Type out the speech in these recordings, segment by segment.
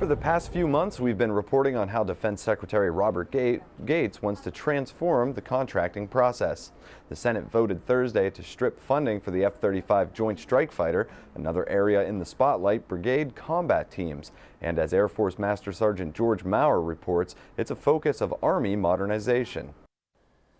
the past few months, we've been reporting on how Defense Secretary Robert Gates wants to transform the contracting process. The Senate voted Thursday to strip funding for the F-35 Joint Strike Fighter, another area in the spotlight, brigade combat teams. And as Air Force Master Sergeant George Maurer reports, it's a focus of Army modernization.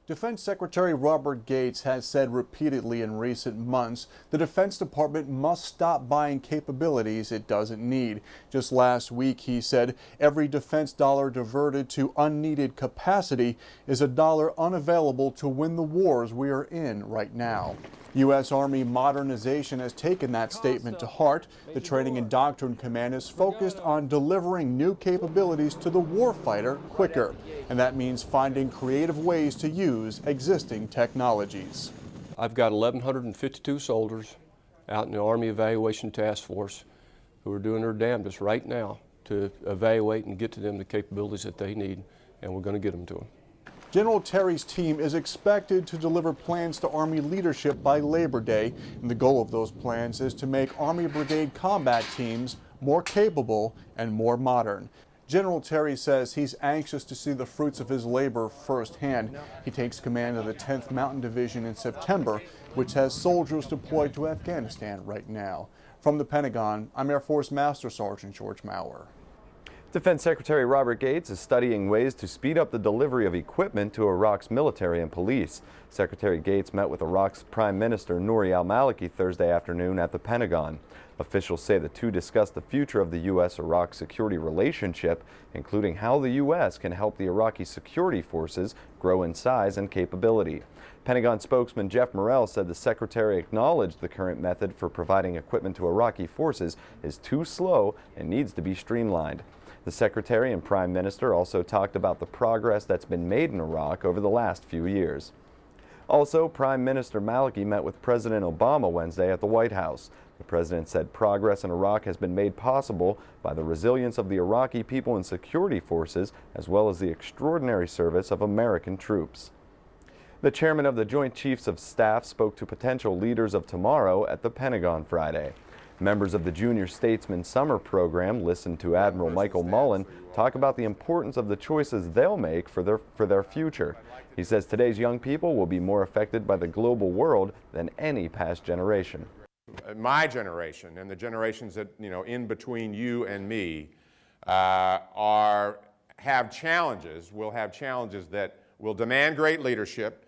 Defense Secretary Robert Gates has said repeatedly in recent months the Defense Department must stop buying capabilities it doesn't need. Just last week he said every defense dollar diverted to unneeded capacity is a dollar unavailable to win the wars we are in right now. U.S. Army modernization has taken that statement to heart. The Training and Doctrine Command is focused on delivering new capabilities to the warfighter quicker, and that means finding creative ways to use existing technologies. I've got 1,152 soldiers out in the Army Evaluation Task Force who are doing their damnedest right now to evaluate and get to them the capabilities that they need, and we're going to get them to them. General Terry's team is expected to deliver plans to Army leadership by Labor Day, and the goal of those plans is to make Army Brigade combat teams more capable and more modern. General Terry says he's anxious to see the fruits of his labor firsthand. He takes command of the 10th Mountain Division in September, which has soldiers deployed to Afghanistan right now. From the Pentagon, I'm Air Force Master Sergeant George Maurer. Defense Secretary Robert Gates is studying ways to speed up the delivery of equipment to Iraq's military and police. Secretary Gates met with Iraq's Prime Minister Nouri al-Maliki Thursday afternoon at the Pentagon. Officials say the two discussed the future of the U.S.-Iraq security relationship, including how the U.S. can help the Iraqi security forces grow in size and capability. Pentagon spokesman Jeff Morrell said the secretary acknowledged the current method for providing equipment to Iraqi forces is too slow and needs to be streamlined. The Secretary and Prime Minister also talked about the progress that's been made in Iraq over the last few years. Also, Prime Minister Maliki met with President Obama Wednesday at the White House. The president said progress in Iraq has been made possible by the resilience of the Iraqi people and security forces, as well as the extraordinary service of American troops. The chairman of the Joint Chiefs of Staff spoke to potential leaders of tomorrow at the Pentagon Friday. Members of the Junior Statesman Summer Program listened to Admiral Michael Mullen talk about the importance of the choices they'll make for their future. He says today's young people will be more affected by the global world than any past generation. My generation and the generations that, in between you and me will have challenges that will demand great leadership,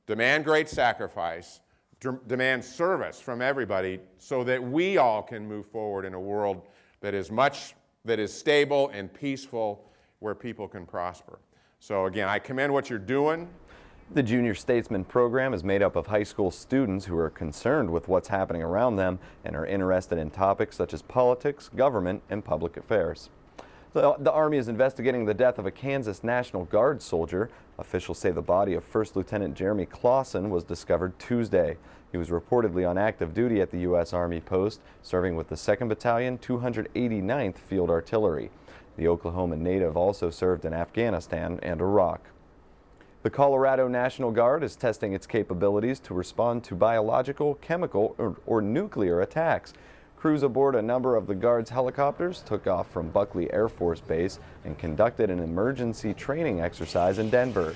demand great sacrifice, demand service from everybody so that we all can move forward in a world that is stable and peaceful, where people can prosper. So again, I commend what you're doing. The Junior Statesman program is made up of high school students who are concerned with what's happening around them and are interested in topics such as politics, government, and public affairs. The Army is investigating the death of a Kansas National Guard soldier. Officials say the body of First Lieutenant Jeremy Clausen was discovered Tuesday. He was reportedly on active duty at the U.S. Army post, serving with the 2nd Battalion, 289th Field Artillery. The Oklahoma native also served in Afghanistan and Iraq. The Colorado National Guard is testing its capabilities to respond to biological, chemical, or nuclear attacks. Crews aboard a number of the Guard's helicopters took off from Buckley Air Force Base and conducted an emergency training exercise in Denver.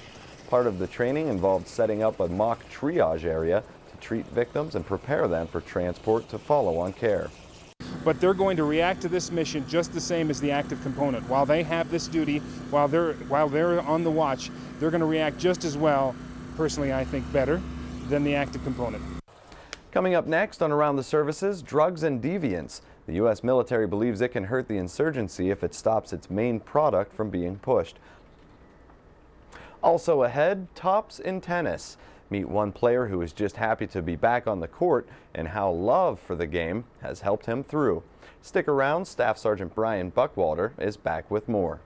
Part of the training involved setting up a mock triage area to treat victims and prepare them for transport to follow-on care. But they're going to react to this mission just the same as the active component. While they have this duty, while they're on the watch, they're going to react just as well, personally I think better, than the active component. Coming up next on Around the Services, drugs and deviance. The U.S. military believes it can hurt the insurgency if it stops its main product from being pushed. Also ahead, tops in tennis. Meet one player who is just happy to be back on the court and how love for the game has helped him through. Stick around, Staff Sergeant Brian Buckwalter is back with more.